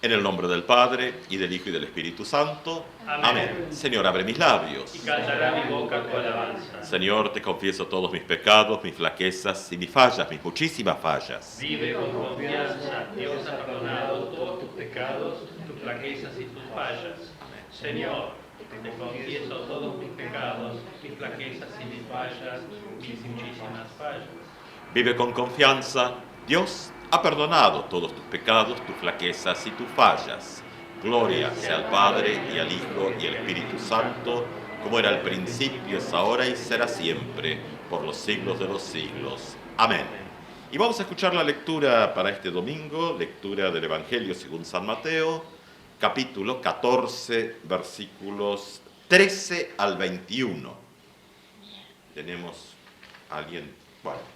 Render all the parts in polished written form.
En el nombre del Padre, y del Hijo, y del Espíritu Santo. Amén. Señor, abre mis labios. Y cantará mi boca tu alabanza. Señor, te confieso todos mis pecados, mis flaquezas y mis fallas, mis muchísimas fallas. Vive con confianza, Dios ha perdonado todos tus pecados, tus flaquezas y tus fallas. Señor, te confieso todos mis pecados, mis flaquezas y mis fallas, mis muchísimas fallas. Vive con confianza, Dios ha perdonado todos tus pecados, tus flaquezas y tus fallas. Gloria sea al Padre, y al Hijo, y al Espíritu Santo, como era al principio, es ahora y será siempre, por los siglos de los siglos. Amén. Y vamos a escuchar la lectura para este domingo, lectura del Evangelio según San Mateo, capítulo 14, versículos 13 al 21. Tenemos a alguien, bueno.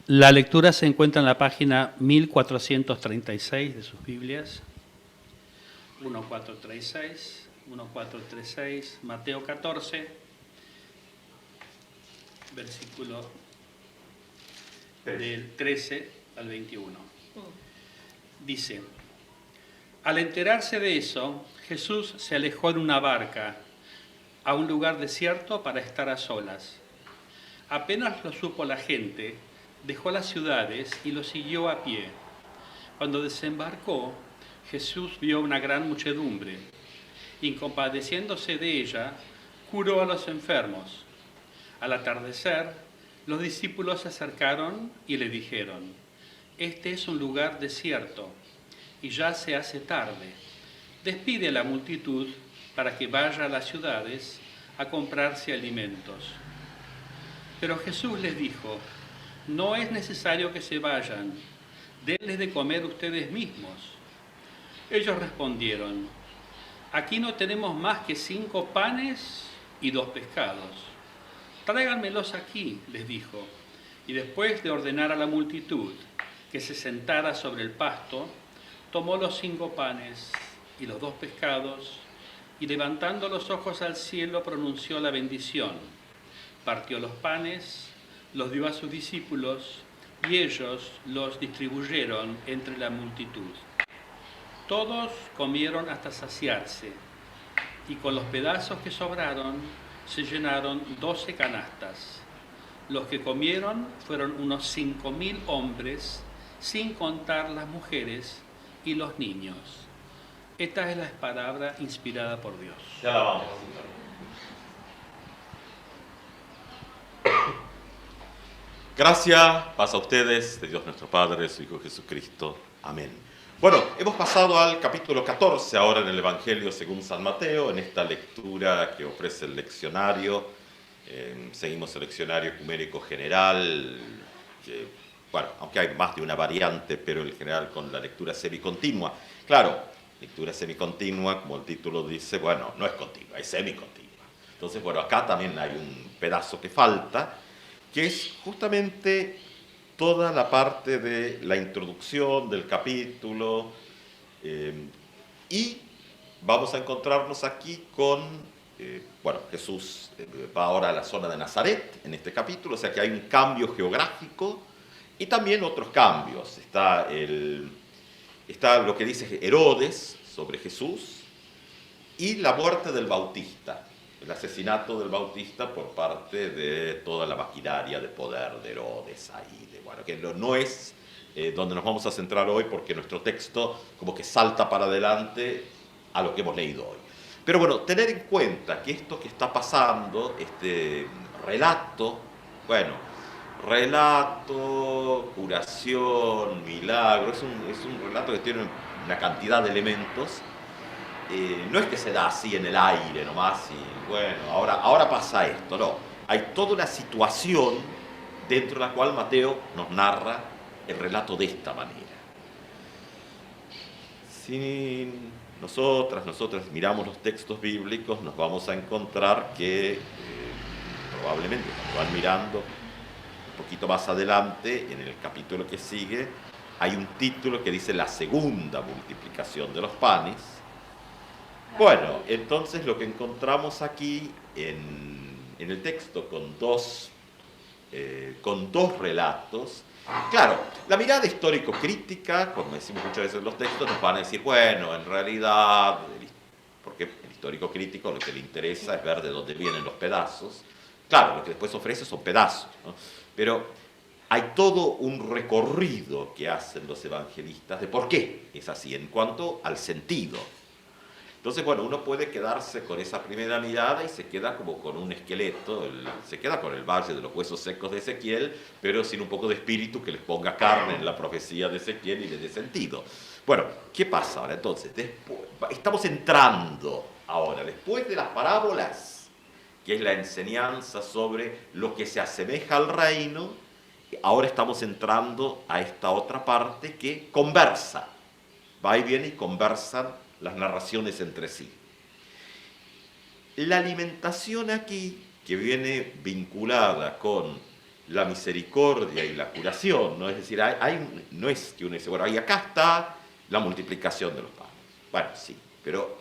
La lectura se encuentra en la página 1436 de sus Biblias. 1436, Mateo 14, versículo del 13 al 21. Dice: al enterarse de eso, Jesús se alejó en una barca a un lugar desierto para estar a solas. Apenas lo supo la gente, dejó las ciudades y lo siguió a pie. Cuando desembarcó, Jesús vio una gran muchedumbre y, compadeciéndose de ella, curó a los enfermos. Al atardecer, los discípulos se acercaron y le dijeron: este es un lugar desierto y ya se hace tarde. Despide a la multitud para que vaya a las ciudades a comprarse alimentos. Pero Jesús les dijo: no es necesario que se vayan, denles de comer ustedes mismos. Ellos respondieron: aquí no tenemos más que 5 panes y 2 pescados. Tráiganmelos aquí, les dijo. Y después de ordenar a la multitud que se sentara sobre el pasto, tomó los 5 panes y los 2 pescados, y levantando los ojos al cielo pronunció la bendición. Partió los panes, los dio a sus discípulos, y ellos los distribuyeron entre la multitud. Todos comieron hasta saciarse, y con los pedazos que sobraron se llenaron 12 canastas. Los que comieron fueron unos 5.000 hombres, sin contar las mujeres y los niños. Esta es la palabra inspirada por Dios. Te alabamos. Gracias, paz a ustedes, de Dios nuestro Padre, de su Hijo Jesucristo. Amén. Bueno, hemos pasado al capítulo 14 ahora en el Evangelio según San Mateo, en esta lectura que ofrece el leccionario. Seguimos el leccionario ecuménico general, que, bueno, aunque hay más de una variante, pero en general con la lectura semicontinua. Claro, lectura semicontinua, como el título dice, bueno, no es continua, es semicontinua. Entonces, bueno, acá también hay un pedazo que falta, que es justamente toda la parte de la introducción del capítulo, y vamos a encontrarnos aquí con, bueno, Jesús va ahora a la zona de Nazaret en este capítulo, o sea que hay un cambio geográfico y también otros cambios. Está lo que dice Herodes sobre Jesús y la muerte del Bautista. El asesinato del Bautista por parte de toda la maquinaria de poder de Herodes ahí, bueno, que no es donde nos vamos a centrar hoy, porque nuestro texto como que salta para adelante a lo que hemos leído hoy. Pero bueno, tener en cuenta que esto que está pasando, este relato, bueno, relato, curación, milagro, es un relato que tiene una cantidad de elementos. No es que se da así en el aire nomás y bueno, ahora pasa esto, no. Hay toda una situación dentro de la cual Mateo nos narra el relato de esta manera. Si nosotras miramos los textos bíblicos, nos vamos a encontrar que probablemente cuando van mirando un poquito más adelante, en el capítulo que sigue, hay un título que dice la segunda multiplicación de los panes. Bueno, entonces lo que encontramos aquí en el texto con dos relatos Claro, la mirada histórico-crítica, como decimos muchas veces en los textos, nos van a decir, bueno, en realidad, porque el histórico crítico lo que le interesa es ver de dónde vienen los pedazos. Claro, lo que después ofrece son pedazos, ¿no? Pero hay todo un recorrido que hacen los evangelistas de por qué es así, en cuanto al sentido. Entonces, bueno, uno puede quedarse con esa primera mirada y se queda como con un esqueleto, se queda con el valle de los huesos secos de Ezequiel, pero sin un poco de espíritu que les ponga carne en la profecía de Ezequiel y le dé sentido. Bueno, ¿qué pasa ahora entonces? Estamos entrando ahora, después de las parábolas, que es la enseñanza sobre lo que se asemeja al reino, ahora estamos entrando a esta otra parte que conversa, va y viene y conversan las narraciones entre sí. La alimentación aquí, que viene vinculada con la misericordia y la curación, ¿no? Es decir, no es que uno dice, bueno, ahí acá está la multiplicación de los panes. Bueno, sí, pero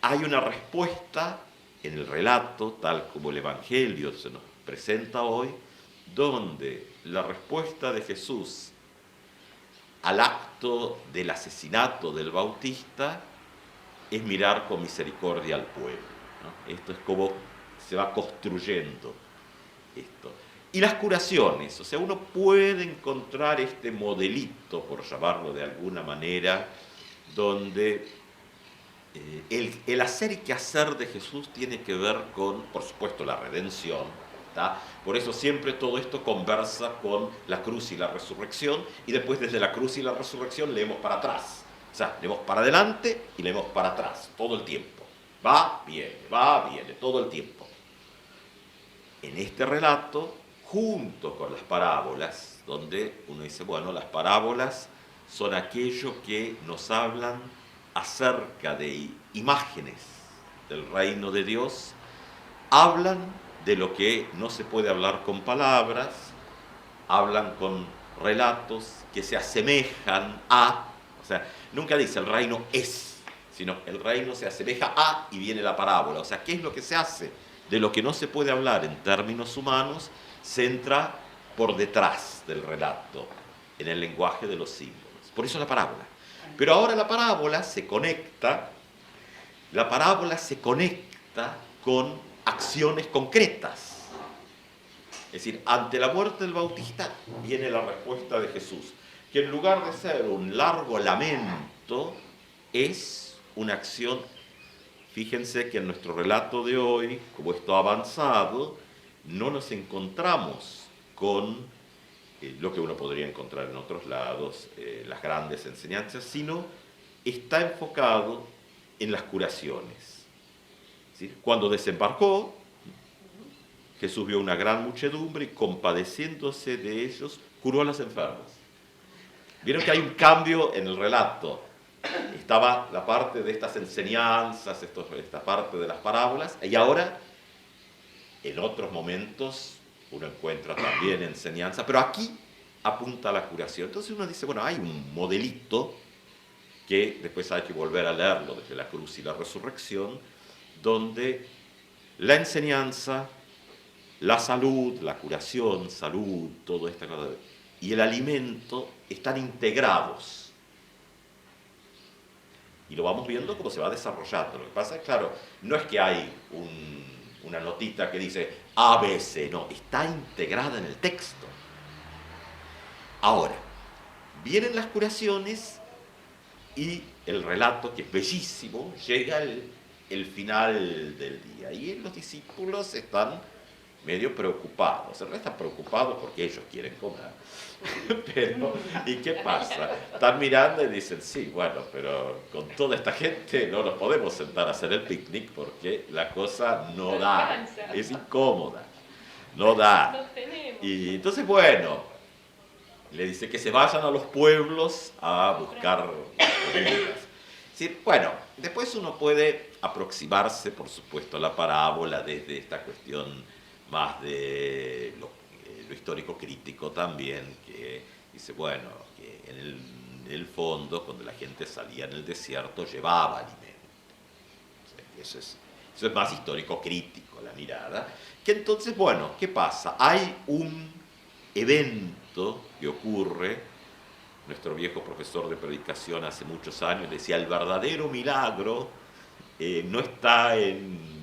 hay una respuesta en el relato, tal como el Evangelio se nos presenta hoy, donde la respuesta de Jesús al acto del asesinato del Bautista es mirar con misericordia al pueblo, ¿no? Esto es como se va construyendo esto. Y las curaciones, o sea, uno puede encontrar este modelito, por llamarlo de alguna manera, donde el hacer y quehacer de Jesús tiene que ver con, por supuesto, la redención, ¿tá? Por eso siempre todo esto conversa con la cruz y la resurrección, y después desde la cruz y la resurrección leemos para atrás. O sea, leemos para adelante y leemos para atrás, todo el tiempo. Va, viene, todo el tiempo. En este relato, junto con las parábolas, donde uno dice, bueno, las parábolas son aquello que nos hablan acerca de imágenes del reino de Dios, hablan de lo que no se puede hablar con palabras, hablan con relatos que se asemejan a, o sea, nunca dice el reino es, sino el reino se asemeja a y viene la parábola. O sea, ¿qué es lo que se hace? De lo que no se puede hablar en términos humanos, se entra por detrás del relato, en el lenguaje de los símbolos. Por eso la parábola. Pero ahora la parábola se conecta con acciones concretas. Es decir, ante la muerte del Bautista viene la respuesta de Jesús, que en lugar de ser un largo lamento, es una acción. Fíjense que en nuestro relato de hoy, como esto ha avanzado, no nos encontramos con lo que uno podría encontrar en otros lados, las grandes enseñanzas, sino está enfocado en las curaciones. ¿Sí? Cuando desembarcó, Jesús vio una gran muchedumbre y compadeciéndose de ellos, curó a los enfermos. Vieron que hay un cambio en el relato. Estaba la parte de estas enseñanzas, esta parte de las parábolas, y ahora, en otros momentos, uno encuentra también enseñanza, pero aquí apunta a la curación. Entonces uno dice, bueno, hay un modelito que después hay que volver a leerlo desde la cruz y la resurrección, donde la enseñanza, la salud, la curación, salud, todo esta cosa, y el alimento están integrados. Y lo vamos viendo cómo se va desarrollando. Lo que pasa es, claro, no es que hay una notita que dice ABC, no, está integrada en el texto. Ahora, vienen las curaciones y el relato, que es bellísimo, llega el final del día. Y los discípulos están medio preocupados. En realidad están preocupados porque ellos quieren comer. Pero, ¿y qué pasa? Están mirando y dicen, sí, bueno, pero con toda esta gente no nos podemos sentar a hacer el picnic porque la cosa no da, es incómoda, no da. Y entonces, bueno, le dice que se vayan a los pueblos a buscar comidas. Sí, bueno, después uno puede aproximarse, por supuesto, a la parábola desde esta cuestión más de lo histórico crítico también, que dice, bueno, que en el fondo, cuando la gente salía en el desierto, llevaba alimento. O sea, eso es más histórico crítico, la mirada. Que entonces, bueno, ¿qué pasa? Hay un evento esto que ocurre, nuestro viejo profesor de predicación hace muchos años decía, el verdadero milagro no está en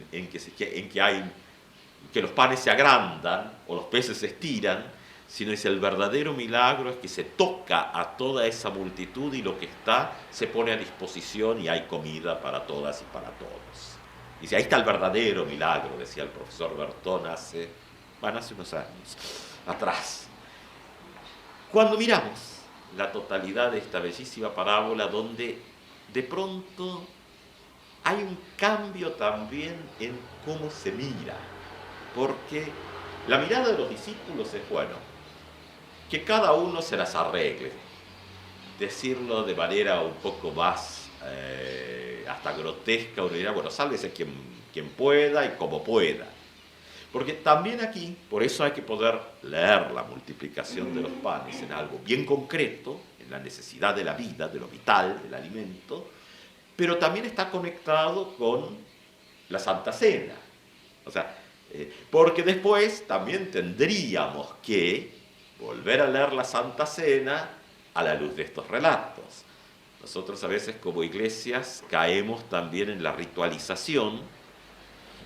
que los panes se agrandan o los peces se estiran, sino es el verdadero milagro es que se toca a toda esa multitud y lo que está se pone a disposición y hay comida para todas y para todos. Dice, ahí está el verdadero milagro, decía el profesor Bertón hace unos años atrás. Cuando miramos la totalidad de esta bellísima parábola, donde de pronto hay un cambio también en cómo se mira, porque la mirada de los discípulos es, bueno, que cada uno se las arregle, decirlo de manera un poco más hasta grotesca, uno dirá, bueno, sálvese quien pueda y como pueda. Porque también aquí, por eso hay que poder leer la multiplicación de los panes en algo bien concreto, en la necesidad de la vida, de lo vital, del alimento, pero también está conectado con la Santa Cena. O sea, porque después también tendríamos que volver a leer la Santa Cena a la luz de estos relatos. Nosotros a veces como iglesias caemos también en la ritualización,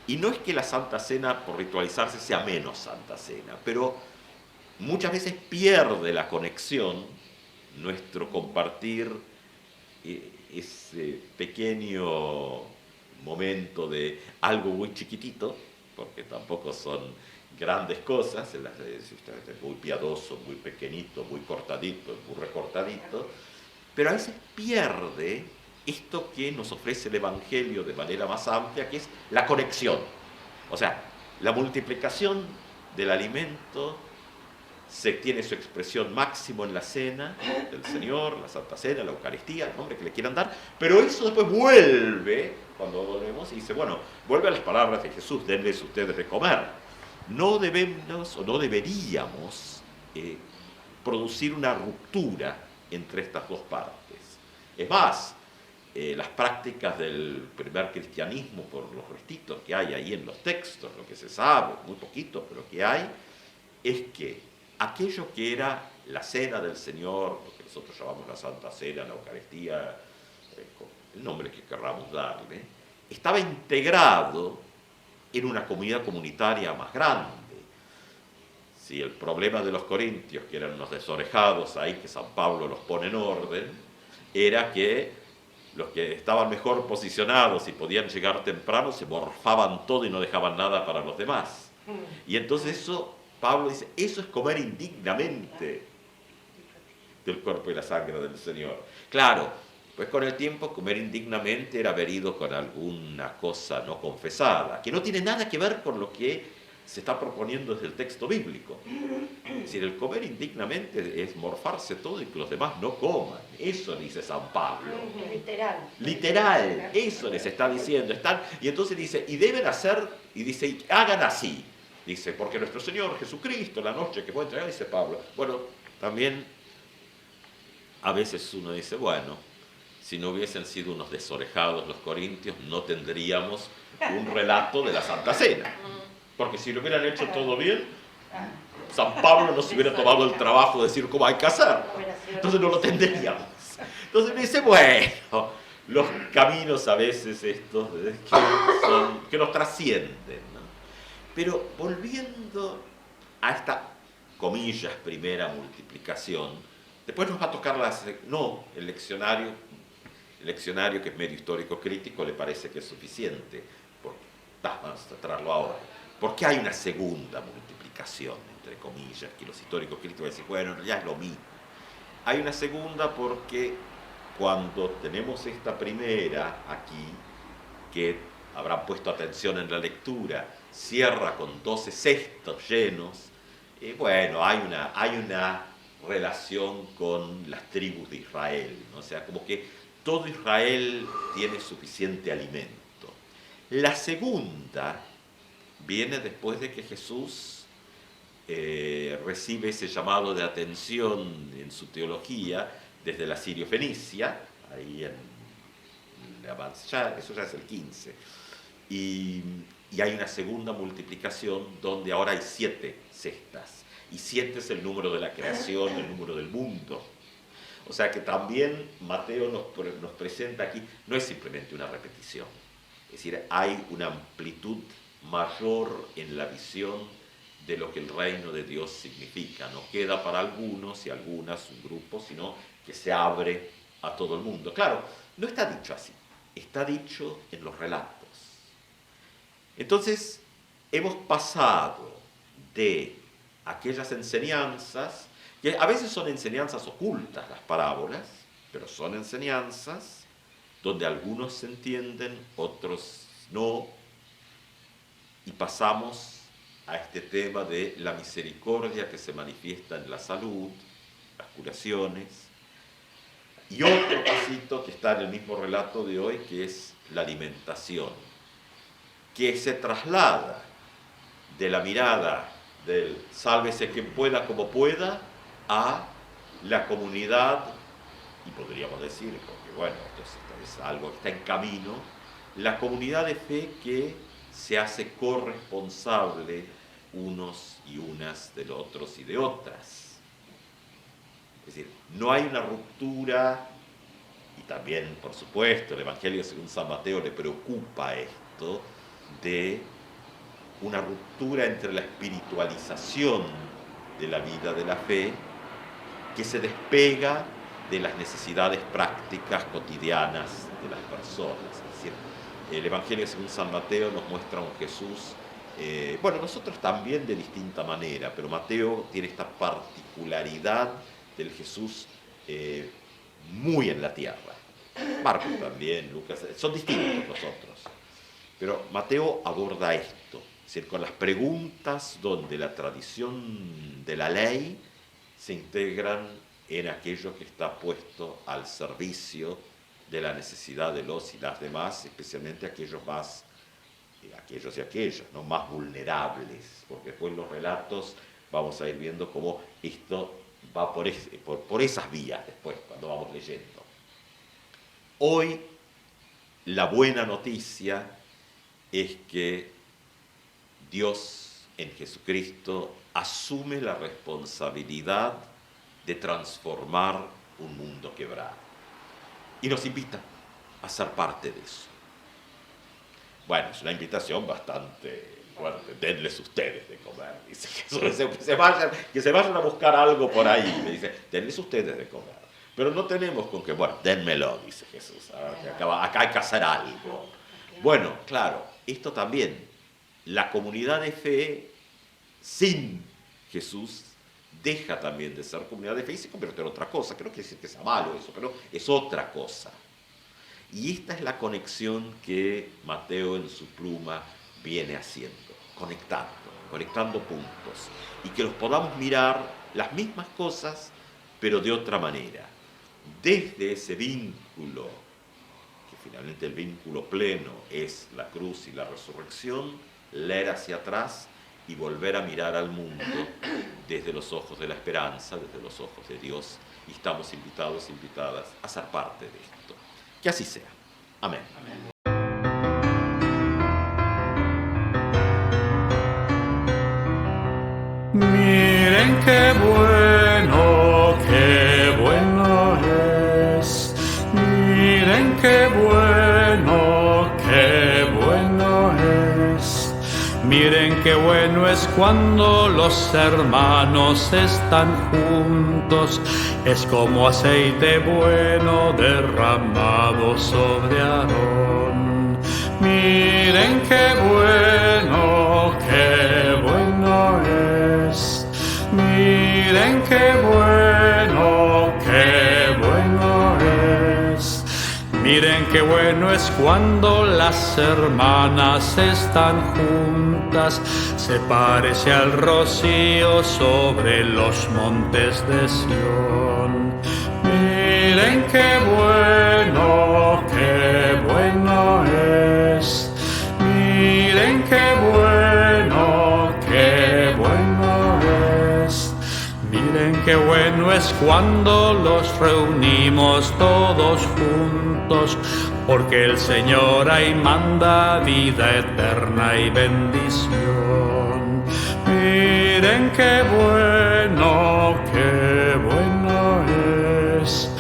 y no es que la Santa Cena por ritualizarse sea menos Santa Cena, pero muchas veces pierde la conexión nuestro compartir ese pequeño momento de algo muy chiquitito, porque tampoco son grandes cosas, es muy piadoso, muy pequeñito, muy cortadito, muy recortadito, pero a veces pierde esto que nos ofrece el Evangelio de manera más amplia, que es la conexión. O sea, la multiplicación del alimento tiene su expresión máximo en la cena del Señor, la Santa Cena, la Eucaristía, el nombre que le quieran dar, pero eso después vuelve, cuando volvemos, y dice, bueno, vuelve a las palabras de Jesús, denles ustedes de comer. No debemos o no deberíamos producir una ruptura entre estas dos partes. Es más, las prácticas del primer cristianismo, por los restitos que hay ahí en los textos, lo que se sabe, muy poquito, pero que hay, es que aquello que era la cena del Señor, lo que nosotros llamamos la Santa Cena, la Eucaristía, con el nombre que querramos darle, estaba integrado en una comunidad comunitaria más grande. Si el problema de los corintios, que eran los desorejados ahí, que San Pablo los pone en orden, era que los que estaban mejor posicionados y podían llegar temprano se morfaban todo y no dejaban nada para los demás. Y entonces eso, Pablo dice, eso es comer indignamente del cuerpo y la sangre del Señor. Claro, pues con el tiempo comer indignamente era haber ido con alguna cosa no confesada, que no tiene nada que ver con lo que se está proponiendo desde el texto bíblico. Es decir, el comer indignamente es morfarse todo y que los demás no coman. Eso dice San Pablo. Literal. Literal, eso les está diciendo. Y entonces dice, y deben hacer, y dice, y hagan así. Dice, porque nuestro Señor Jesucristo, la noche que fue entregado, dice Pablo. Bueno, también a veces uno dice, bueno, si no hubiesen sido unos desorejados los corintios, no tendríamos un relato de la Santa Cena. Porque si lo hubieran hecho todo bien, San Pablo no se hubiera tomado el trabajo de decir cómo hay que hacer. Entonces no lo tendríamos. Entonces me dice, bueno, los caminos a veces estos que nos trascienden, ¿no? Pero volviendo a esta, comillas, primera multiplicación, después nos va a tocar el leccionario que es medio histórico crítico le parece que es suficiente. Vamos a tratarlo ahora. ¿Por qué hay una segunda multiplicación, entre comillas, que los históricos críticos van a decir, bueno, ya es lo mismo? Hay una segunda porque cuando tenemos esta primera aquí, que habrán puesto atención en la lectura, cierra con 12 cestos llenos, bueno, hay una relación con las tribus de Israel, ¿no? O sea, como que todo Israel tiene suficiente alimento. La segunda viene después de que Jesús recibe ese llamado de atención en su teología desde la Sirio-Fenicia, ahí eso ya es el 15, y hay una segunda multiplicación donde ahora hay 7 cestas. y 7 es el número de la creación, el número del mundo. O sea que también Mateo nos presenta aquí, no es simplemente una repetición, es decir, hay una amplitud mayor en la visión de lo que el reino de Dios significa. No queda para algunos y algunas, un grupo, sino que se abre a todo el mundo. Claro, no está dicho así, está dicho en los relatos. Entonces, hemos pasado de aquellas enseñanzas, que a veces son enseñanzas ocultas las parábolas, pero son enseñanzas donde algunos se entienden, otros no, y pasamos a este tema de la misericordia que se manifiesta en la salud, las curaciones, y otro pasito que está en el mismo relato de hoy, que es la alimentación, que se traslada de la mirada del sálvese quien pueda como pueda a la comunidad, y podríamos decir, porque bueno, esto es algo que está en camino, la comunidad de fe que se hace corresponsable unos y unas de los otros y de otras. Es decir, no hay una ruptura, y también, por supuesto, el Evangelio según San Mateo le preocupa esto, de una ruptura entre la espiritualización de la vida de la fe, que se despega de las necesidades prácticas cotidianas de las personas. Es decir, el Evangelio según San Mateo nos muestra un Jesús, bueno, nosotros también de distinta manera, pero Mateo tiene esta particularidad del Jesús muy en la tierra. Marcos también, Lucas, son distintos nosotros. Pero Mateo aborda esto, es decir, con las preguntas donde la tradición de la ley se integran en aquello que está puesto al servicio de la necesidad de los y las demás, especialmente aquellos y aquellas, ¿no? Más vulnerables, porque después en los relatos vamos a ir viendo cómo esto va por esas vías después, cuando vamos leyendo. Hoy la buena noticia es que Dios en Jesucristo asume la responsabilidad de transformar un mundo quebrado y nos invita a ser parte de eso. Bueno, es una invitación bastante fuerte. Denles ustedes de comer, dice Jesús. Que se vayan a buscar algo por ahí. Le dice, denles ustedes de comer. Pero no tenemos con que, bueno, denmelo, dice Jesús. Acá hay que hacer algo. Bueno, claro, esto también. La comunidad de fe sin Jesús deja también de ser comunidad de fe y se convierte en otra cosa. Que no quiere decir que sea malo eso, pero es otra cosa. Y esta es la conexión que Mateo en su pluma viene haciendo, conectando puntos, y que los podamos mirar las mismas cosas, pero de otra manera, desde ese vínculo, que finalmente el vínculo pleno es la cruz y la resurrección, leer hacia atrás y volver a mirar al mundo desde los ojos de la esperanza, desde los ojos de Dios, y estamos invitados, invitadas a ser parte de esto. Que así sea. Amén. Amén. Miren qué bueno es. Miren qué bueno es. Miren qué bueno es cuando los hermanos están juntos. Es como aceite bueno derramado sobre Aarón. Miren qué bueno es. Miren qué bueno es. Miren qué bueno es cuando las hermanas están juntas. Se parece al rocío sobre los montes de Sión. Miren qué bueno es. Miren qué bueno es. Miren qué bueno es cuando los reunimos todos juntos, porque el Señor ahí manda vida eterna y bendición. Miren Miren qué bueno es.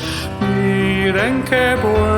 Miren qué bueno.